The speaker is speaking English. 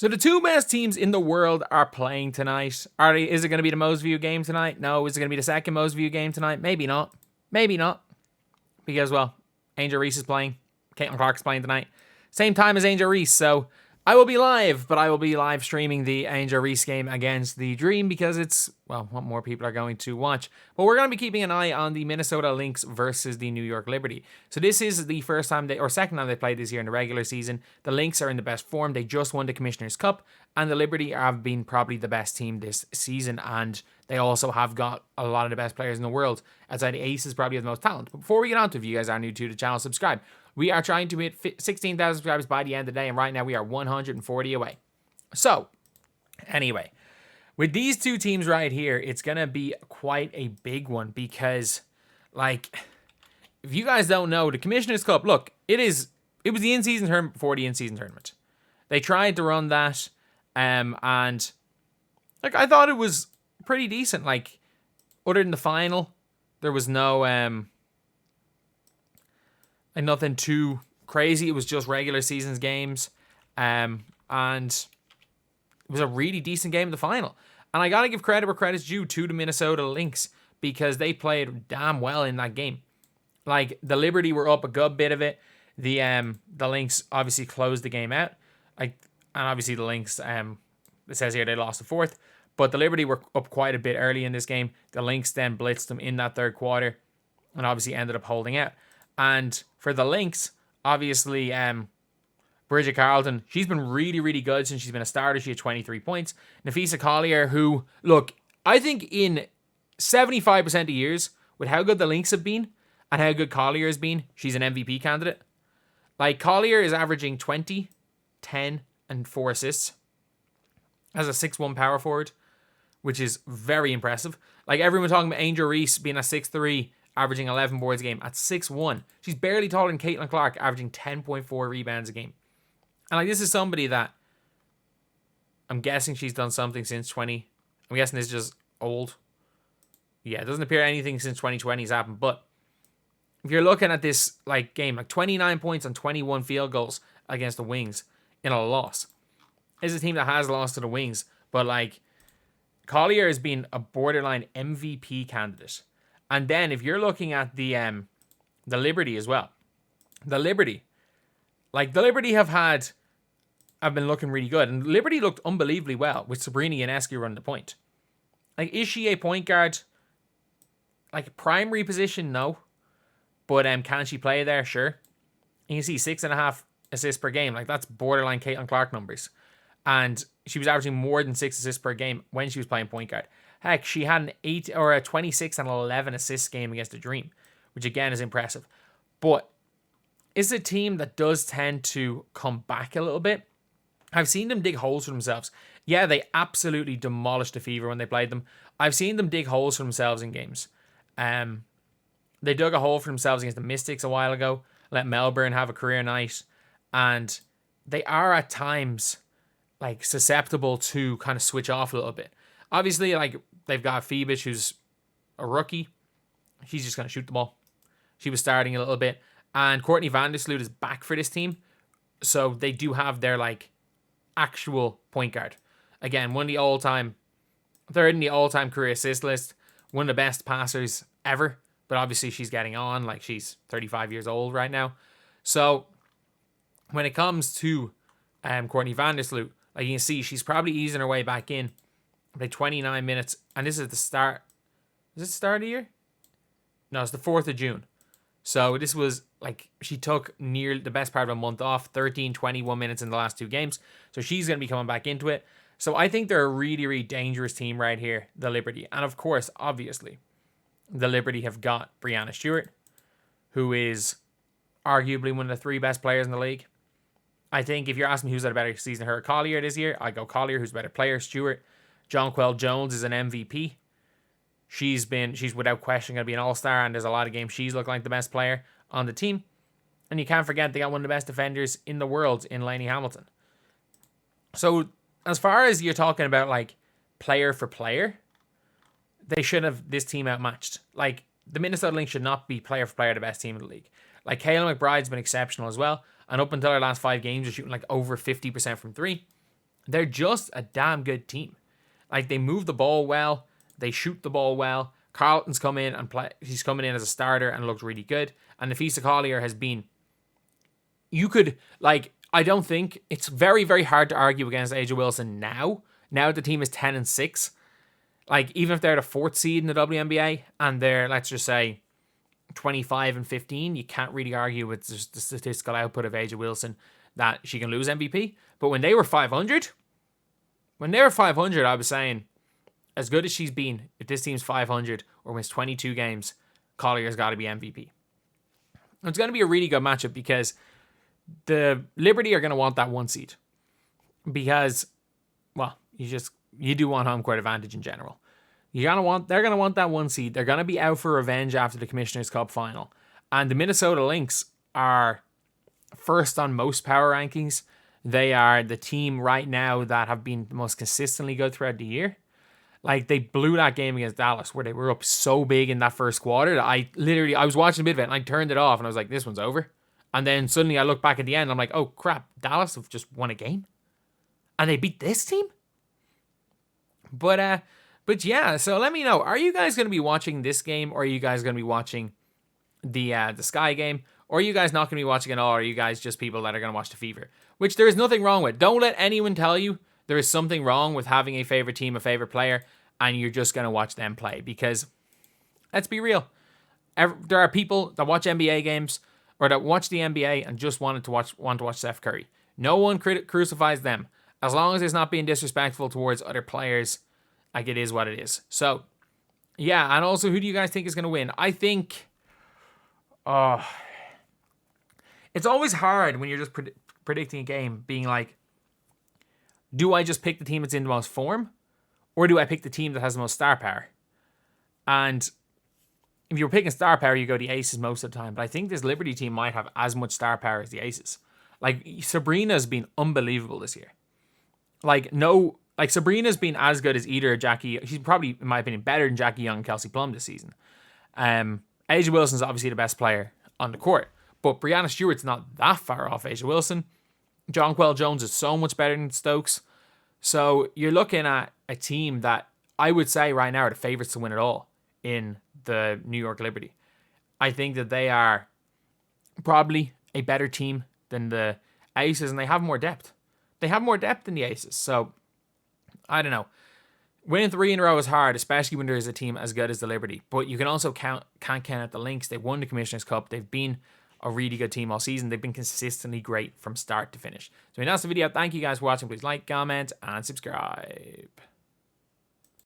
So the two best teams in the world are playing tonight. Is it going to be the most viewed game tonight? No. Is it going to be the second most viewed game tonight? Maybe not. Maybe not. Because, well, Angel Reese is playing. Caitlin Clark's playing tonight. Same time as Angel Reese, so I will be live, but I will be live streaming the Angel Reese game against the Dream because it's, well, what more people are going to watch. But we're going to be keeping an eye on the Minnesota Lynx versus the New York Liberty. So this is the first time second time they played this year in the regular season. The Lynx are in the best form. They just won the Commissioner's Cup, and the Liberty have been probably the best team this season, and they also have got a lot of the best players in the world. Outside the Aces probably have the most talent. But before we get on to, if you guys are new to the channel, subscribe. We are trying to hit 16,000 subscribers by the end of the day, and right now we are 140 away. So, anyway, with these two teams right here, it's going to be quite a big one because, like, if you guys don't know, the Commissioner's Cup, look, it was the in-season tournament before the in-season tournament. They tried to run that, and, like, I thought it was pretty decent. Like, other than the final, there was no, and nothing too crazy. It was just regular seasons games. And it was a really decent game in the final. And I got to give credit where credit's due to the Minnesota Lynx because they played damn well in that game. Like, the Liberty were up a good bit of it. The Lynx obviously closed the game out. And obviously the Lynx, it says here they lost the fourth. But the Liberty were up quite a bit early in this game. The Lynx then blitzed them in that third quarter and obviously ended up holding out. And for the Lynx, obviously, Bridget Carleton, she's been really, really good since she's been a starter. She had 23 points. Napheesa Collier, who, look, I think in 75% of years, with how good the Lynx have been and how good Collier has been, she's an MVP candidate. Like, Collier is averaging 20, 10, and 4 assists as a 6'1" power forward, which is very impressive. Like, everyone talking about Angel Reese being a 6'3", averaging 11 boards a game at 6'1". She's barely taller than Caitlin Clark, averaging 10.4 rebounds a game. And like, this is somebody that I'm guessing she's done something since 20. I'm guessing it's just old. Yeah, it doesn't appear anything since 2020 has happened. But if you're looking at this like game, like 29 points on 21 field goals against the Wings in a loss. It's a team that has lost to the Wings. But like, Collier has been a borderline MVP candidate. And then if you're looking at the Liberty as well, the Liberty have been looking really good, and Liberty looked unbelievably well with Sabrina Ionescu running the point. Like, is she a point guard? Like, primary position, no, but can she play there? Sure. You can see 6.5 assists per game. Like, that's borderline Caitlin Clark numbers, and she was averaging more than 6 assists per game when she was playing point guard. Heck, she had an 8 or a 26 and 11 assist game against the Dream, which again is impressive. But it's a team that does tend to come back a little bit. I've seen them dig holes for themselves. Yeah, they absolutely demolished the Fever when they played them. I've seen them dig holes for themselves in games. They dug a hole for themselves against the Mystics a while ago, let Melbourne have a career night, and they are at times like susceptible to kind of switch off a little bit. Obviously, like, they've got Phoebus, who's a rookie. She's just going to shoot the ball. She was starting a little bit. And Courtney Vandersloot is back for this team. So they do have their, like, actual point guard. Again, one of the all-time, third in the all-time career assist list. One of the best passers ever. But obviously she's getting on. Like, she's 35 years old right now. So when it comes to Courtney Vandersloot, like, you can see she's probably easing her way back in. Played 29 minutes, and this is the start. Is it the start of the year? No, it's the 4th of June. So this was, like, she took near the best part of a month off, 13, 21 minutes in the last 2 games. So she's going to be coming back into it. So I think they're a really, really dangerous team right here, the Liberty. And of course, obviously, the Liberty have got Breanna Stewart, who is arguably one of the 3 best players in the league. I think if you're asking me who's had a better season, her or Collier this year, I go Collier, who's a better player. Stewart. Jonquel Jones is an MVP. She's without question going to be an all-star, and there's a lot of games she's looked like the best player on the team. And you can't forget they got one of the best defenders in the world in Lainey Hamilton. So as far as you're talking about, like, player for player, they should have this team outmatched. Like, the Minnesota Lynx should not be player for player the best team in the league. Like, Kayla McBride's been exceptional as well. And up until our last 5 games, they're shooting like over 50% from 3. They're just a damn good team. Like, they move the ball well. They shoot the ball well. Carlton's come in and play. He's coming in as a starter and looked really good. And napheesa Collier has been... You could, like... I don't think... It's very, very hard to argue against A'ja Wilson now. Now the team is 10-6. Like, even if they're the 4th seed in the WNBA and they're, let's just say, 25-15, you can't really argue with the statistical output of A'ja Wilson that she can lose MVP. But when they were 500, I was saying, as good as she's been, if this team's 500 or wins 22 games, Collier's got to be MVP. It's going to be a really good matchup because the Liberty are going to want that 1 seed. Because, well, you do want home court advantage in general. They're going to want that 1 seed. They're going to be out for revenge after the Commissioner's Cup final. And the Minnesota Lynx are first on most power rankings. They are the team right now that have been the most consistently good throughout the year. Like, they blew that game against Dallas where they were up so big in that first quarter that I was watching a bit of it and I turned it off and I was like, this one's over. And then suddenly I look back at the end and I'm like, oh crap, Dallas have just won a game? And they beat this team? But yeah, so let me know. Are you guys going to be watching this game, or are you guys going to be watching the Sky game? Or are you guys not going to be watching at all? Or are you guys just people that are going to watch the Fever? Which there is nothing wrong with. Don't let anyone tell you there is something wrong with having a favorite team, a favorite player, and you're just going to watch them play. Because, let's be real, there are people that watch NBA games or that watch the NBA and just want to watch Steph Curry. No one crucifies them. As long as it's not being disrespectful towards other players, like, it is what it is. So, yeah, and also, who do you guys think is going to win? I think... it's always hard when you're just predicting a game, being like, do I just pick the team that's in the most form? Or do I pick the team that has the most star power? And if you're picking star power, you go the Aces most of the time. But I think this Liberty team might have as much star power as the Aces. Like, Sabrina's been unbelievable this year. Sabrina's been as good as either Jackie. She's probably, in my opinion, better than Jackie Young and Kelsey Plum this season. A'ja Wilson's obviously the best player on the court. But Breanna Stewart's not that far off A'ja Wilson. Jonquel Jones is so much better than Stokes. So you're looking at a team that I would say right now are the favourites to win it all in the New York Liberty. I think that they are probably a better team than the Aces, and they have more depth. They have more depth than the Aces. So, I don't know. Winning 3 in a row is hard, especially when there is a team as good as the Liberty. But you can also can't count out the Lynx. They won the Commissioner's Cup. They've been a really good team all season. They've been consistently great from start to finish. So that's the video. Thank you guys for watching. Please like, comment, and subscribe.